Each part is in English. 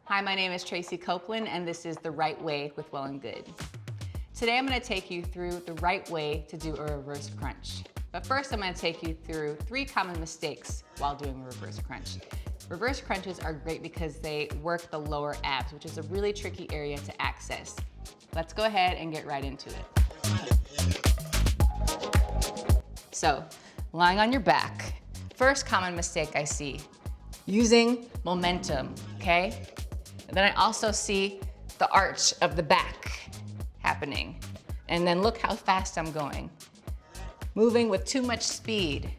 Hi, my name is Traci Copeland, and this is The Right Way with Well+Good. Today I'm going to take you through the right way to do a reverse crunch. But first I'm going to take you through 3 common mistakes while doing a reverse crunch. Reverse crunches are great because they work the lower abs, which is a really tricky area to access. Let's go ahead and get right into it. So, lying on your back. First common mistake I see, using momentum, okay? And then I also see the arch of the back happening. And then look how fast I'm going. Moving with too much speed.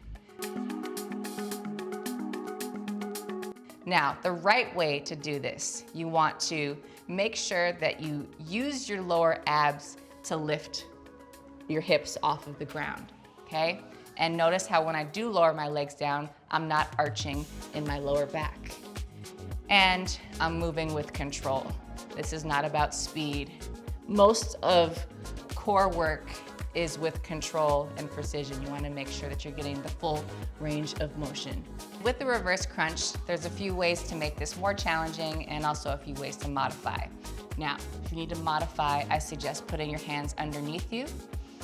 Now, the right way to do this, you want to make sure that you use your lower abs to lift your hips off of the ground, okay? And notice how when I do lower my legs down, I'm not arching in my lower back. And I'm moving with control. This is not about speed. Most of core work is with control and precision. You want to make sure that you're getting the full range of motion. With the reverse crunch, there's a few ways to make this more challenging and also a few ways to modify. Now, if you need to modify, I suggest putting your hands underneath you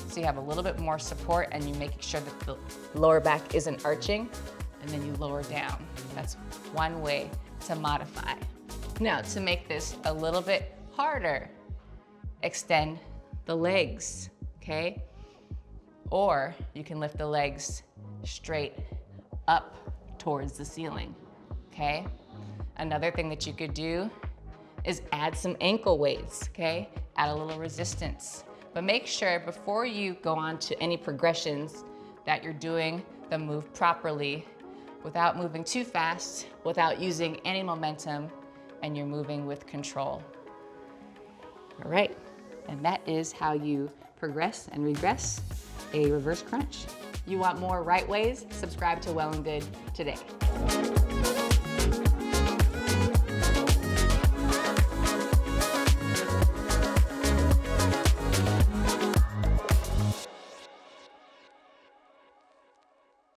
so you have a little bit more support and you're making sure that the lower back isn't arching, and then you lower down. That's one way to modify. Now, to make this a little bit harder, extend the legs, okay? Or you can lift the legs straight up towards the ceiling, okay? Another thing that you could do is add some ankle weights, okay? Add a little resistance. But make sure before you go on to any progressions that you're doing the move properly without moving too fast, without using any momentum, and you're moving with control. All right, and that is how you progress and regress a reverse crunch. You want more right ways? Subscribe to Well+Good today.